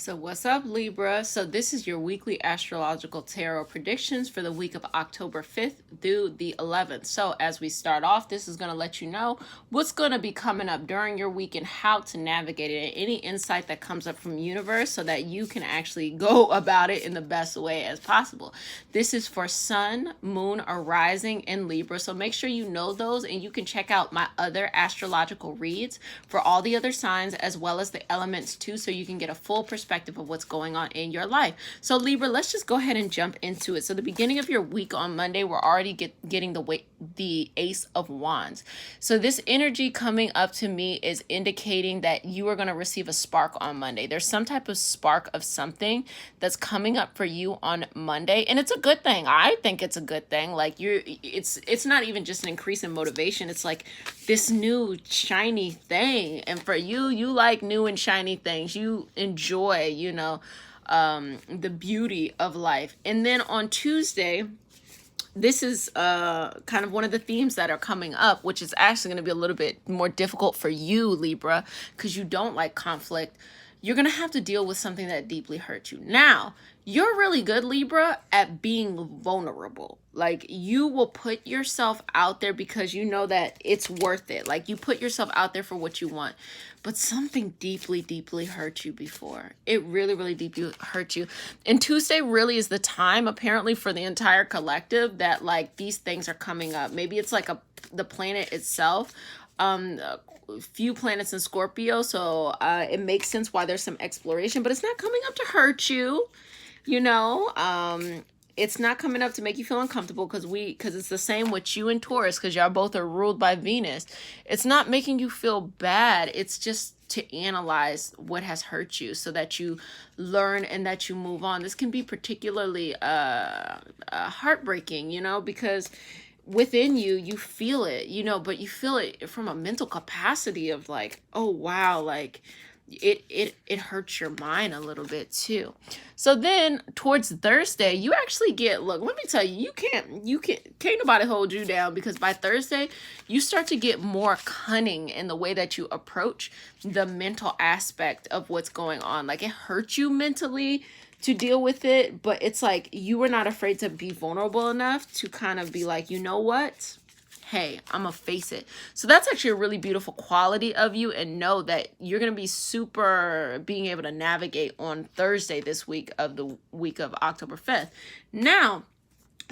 So what's up, Libra? So this is your weekly astrological tarot predictions for the week of October 5th through the 11th. So as we start off, this is going to let you know what's going to be coming up during your week and how to navigate it, and any insight that comes up from the universe so that you can actually go about it in the best way as possible. This is for Sun, Moon, or Rising in Libra. So make sure you know those, and you can check out my other astrological reads for all the other signs as well as the elements too, so you can get a full perspective of what's going on in your life. So Libra, let's just go ahead and jump into it. So the beginning of your week on Monday, we're already getting the Ace of Wands. So this energy coming up to me is indicating that you are going to receive a spark on Monday. There's some type of spark of something that's coming up for you on Monday, and it's a good thing. I think it's a good thing. Like it's not even just an increase in motivation. It's like this new shiny thing, and for you like new and shiny things. You enjoy the beauty of life. And then on Tuesday, this is kind of one of the themes that are coming up, which is actually going to be a little bit more difficult for you, Libra, because you don't like conflict. You're going to have to deal with something that deeply hurt you. Now, you're really good, Libra, at being vulnerable. Like, you will put yourself out there because you know that it's worth it. Like, you put yourself out there for what you want. But something deeply, deeply hurt you before. It really, really deeply hurt you. And Tuesday really is the time, apparently, for the entire collective that, like, these things are coming up. Maybe it's like the planet itself. Few planets in Scorpio, so it makes sense why there's some exploration, but it's not coming up to hurt you, it's not coming up to make you feel uncomfortable, because it's the same with you and Taurus, because y'all both are ruled by Venus. It's not making you feel bad. It's just to analyze what has hurt you so that you learn and that you move on. This can be particularly heartbreaking, because within you feel it, but you feel it from a mental capacity of like, oh wow, like it hurts your mind a little bit too. So then towards Thursday, you actually get, look, let me tell you, can't nobody hold you down, because by Thursday you start to get more cunning in the way that you approach the mental aspect of what's going on. Like, it hurts you mentally to deal with it, but it's like you were not afraid to be vulnerable enough to kind of be like, you know what? Hey, I'm gonna face it. So that's actually a really beautiful quality of you, and know that you're gonna be super being able to navigate on Thursday this week of the week of October 5th. Now,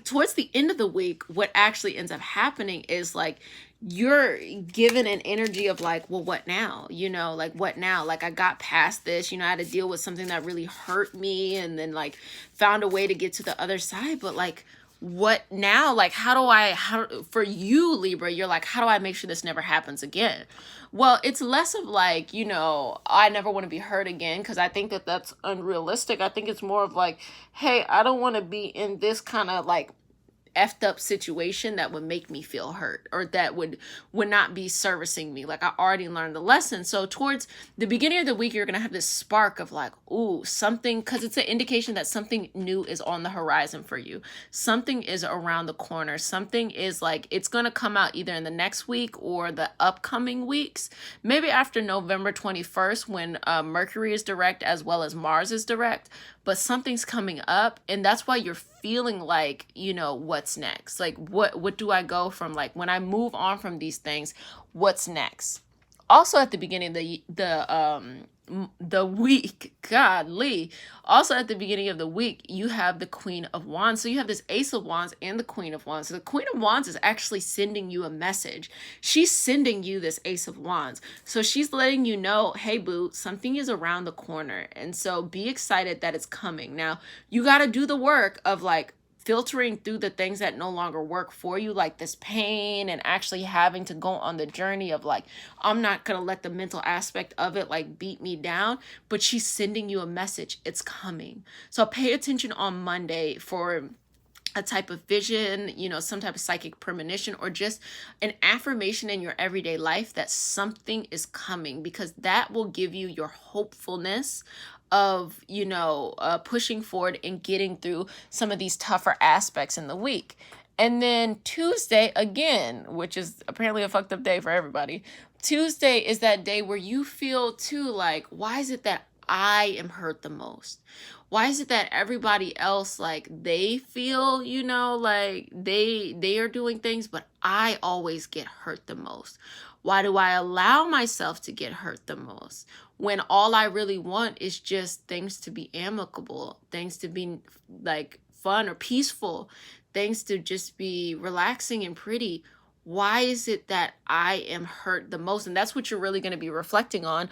towards the end of the week, what actually ends up happening is like you're given an energy of like, well, what now? Like, what now? Like, I got past this, I had to deal with something that really hurt me, and then like found a way to get to the other side. But like, what now? Like, how for you, Libra, you're like, how do I make sure this never happens again? Well, it's less of like, I never want to be hurt again, because I think that that's unrealistic. I think it's more of like, hey, I don't want to be in this kind of like effed up situation that would make me feel hurt, or that would not be servicing me. Like, I already learned the lesson. So towards the beginning of the week, you're gonna have this spark of like, ooh, something, because it's an indication that something new is on the horizon for you. Something is around the corner. Something is like, it's gonna come out either in the next week or the upcoming weeks, maybe after November 21st, when Mercury is direct as well as Mars is direct. But something's coming up, and that's why you're feeling like, what's next? Like, what do I go from? Like, when I move on from these things, what's next? Also at the beginning of the week, godly, also at the beginning of the week, you have the Queen of Wands. So you have this Ace of Wands and the Queen of Wands. So the Queen of Wands is actually sending you a message. She's sending you this Ace of Wands. So she's letting you know, hey boo, something is around the corner. And so be excited that it's coming. Now, you got to do the work of like filtering through the things that no longer work for you, like this pain, and actually having to go on the journey of like, I'm not going to let the mental aspect of it like beat me down. But she's sending you a message. It's coming. So pay attention on Monday for a type of vision, some type of psychic premonition, or just an affirmation in your everyday life that something is coming, because that will give you your hopefulness of, pushing forward and getting through some of these tougher aspects in the week. And then Tuesday, again, which is apparently a fucked up day for everybody. Tuesday is that day where you feel too like, why is it that I am hurt the most? Why is it that everybody else, like, they feel, you know, like they are doing things, but I always get hurt the most? Why do I allow myself to get hurt the most when all I really want is just things to be amicable, things to be like fun or peaceful, things to just be relaxing and pretty? Why is it that I am hurt the most? And that's what you're really going to be reflecting on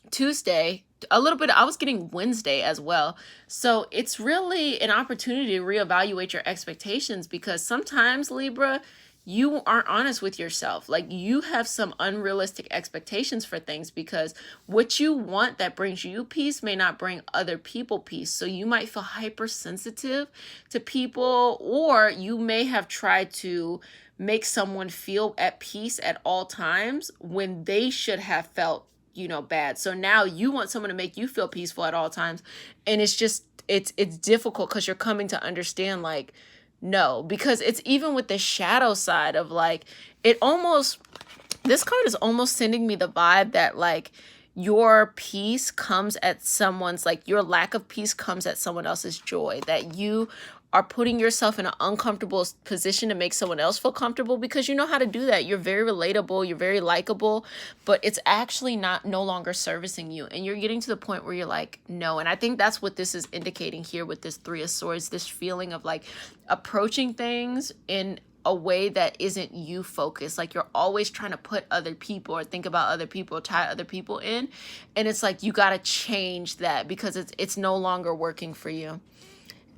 Tuesday. A little bit, I was getting Wednesday as well. So it's really an opportunity to reevaluate your expectations, because sometimes, Libra, you aren't honest with yourself. Like, you have some unrealistic expectations for things, because what you want that brings you peace may not bring other people peace. So you might feel hypersensitive to people, or you may have tried to make someone feel at peace at all times when they should have felt, you know, bad. So now you want someone to make you feel peaceful at all times. And it's just, it's difficult, because you're coming to understand, like, no, because it's even with the shadow side of, like, it almost, this card is almost sending me the vibe that, like, your peace comes at someone's, like, your lack of peace comes at someone else's joy, that you are putting yourself in an uncomfortable position to make someone else feel comfortable, because you know how to do that. You're very relatable, you're very likable, but it's actually no longer servicing you. And you're getting to the point where you're like, no. And I think that's what this is indicating here with this Three of Swords, this feeling of, like, approaching things in a way that isn't you focused. Like, you're always trying to put other people or think about other people, tie other people in. And it's like, you got to change that, because it's no longer working for you.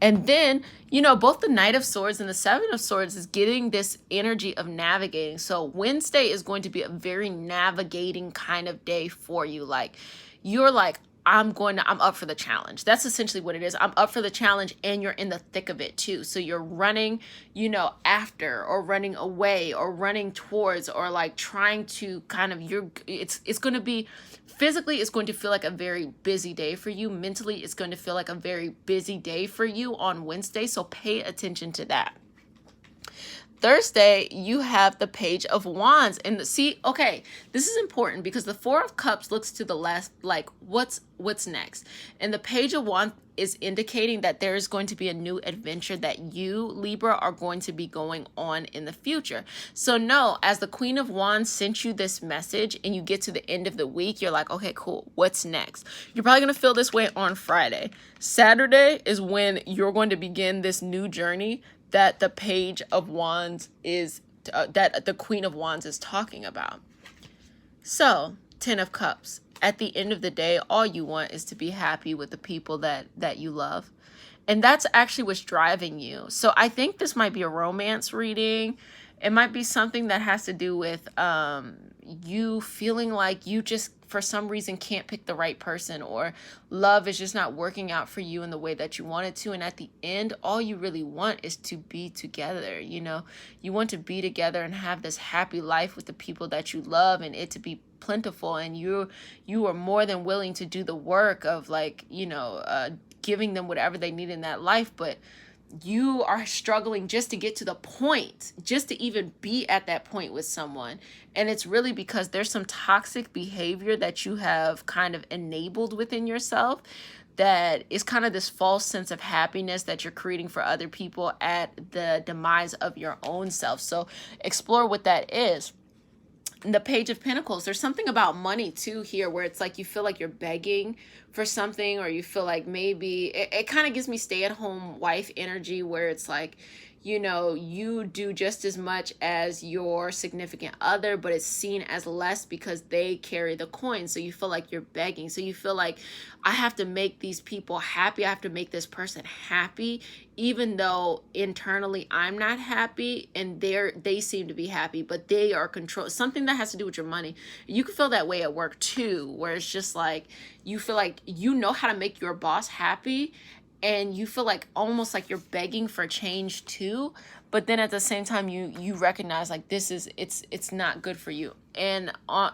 And then, you know, both the Knight of Swords and the Seven of Swords is getting this energy of navigating. So Wednesday is going to be a very navigating kind of day for you. Like, you're like, I'm up for the challenge. That's essentially what it is. I'm up for the challenge, and you're in the thick of it too. So you're running, you know, after, or running away, or running towards, or like trying to kind of, it's going to be, physically, it's going to feel like a very busy day for you. Mentally, it's going to feel like a very busy day for you on Wednesday. So pay attention to that. Thursday, you have the Page of Wands. And see, okay, this is important, because the Four of Cups looks to the left, like, what's next? And the Page of Wands is indicating that there is going to be a new adventure that you, Libra, are going to be going on in the future. So no, as the Queen of Wands sent you this message and you get to the end of the week, you're like, okay, cool, what's next? You're probably going to feel this way on Friday. Saturday is when you're going to begin this new journey that the Page of Wands is, that the Queen of Wands is talking about. So, Ten of Cups. At the end of the day, all you want is to be happy with the people that you love. And that's actually what's driving you. So I think this might be a romance reading. It might be something that has to do with you feeling like you just, for some reason, can't pick the right person, or love is just not working out for you in the way that you want it to. And at the end, all you really want is to be together. You know, you want to be together and have this happy life with the people that you love, and it to be plentiful. And you are more than willing to do the work of, like, you know, giving them whatever they need in that life. But you are struggling just to get to the point, just to even be at that point with someone. And it's really because there's some toxic behavior that you have kind of enabled within yourself, that is kind of this false sense of happiness that you're creating for other people at the demise of your own self. So explore what that is. The Page of Pentacles, there's something about money too here, where it's like you feel like you're begging for something, or you feel like maybe it kind of gives me stay-at-home wife energy, where it's like, you know, you do just as much as your significant other, but it's seen as less because they carry the coin. So you feel like you're begging. So you feel like, I have to make these people happy. I have to make this person happy, even though internally I'm not happy, and they seem to be happy, but they are control. Something that has to do with your money. You can feel that way at work too, where it's just like, you feel like you know how to make your boss happy, and you feel like almost like you're begging for change too, but then at the same time you recognize, like, this is, it's not good for you. And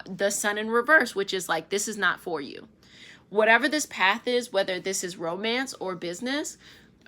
the Sun in reverse, which is like, this is not for you. Whatever this path is, whether this is romance or business,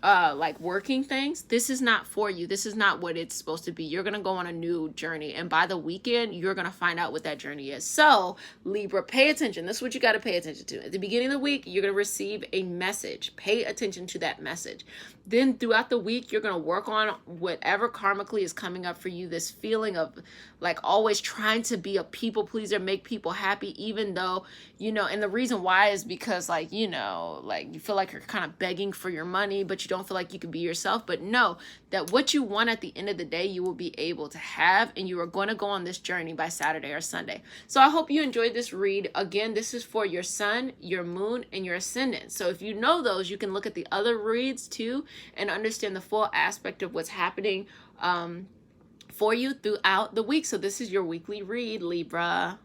like working things, this is not for you. This is not what it's supposed to be. You're going to go on a new journey, and by the weekend you're going to find out what that journey is. So Libra, pay attention. This is what you got to pay attention to. At the beginning of the week, you're going to receive a message. Pay attention to that message. Then throughout the week, you're going to work on whatever karmically is coming up for you. This feeling of like always trying to be a people pleaser, make people happy, even though, you know, and the reason why is because, like, you know, like you feel like you're kind of begging for your money, but you don't feel like you can be yourself. But know that what you want at the end of the day, you will be able to have, and you are going to go on this journey by Saturday or Sunday. So I hope you enjoyed this read. Again, this is for your sun, your moon, and your ascendant. So if you know those, you can look at the other reads too and understand the full aspect of what's happening for you throughout the week. So this is your weekly read, Libra.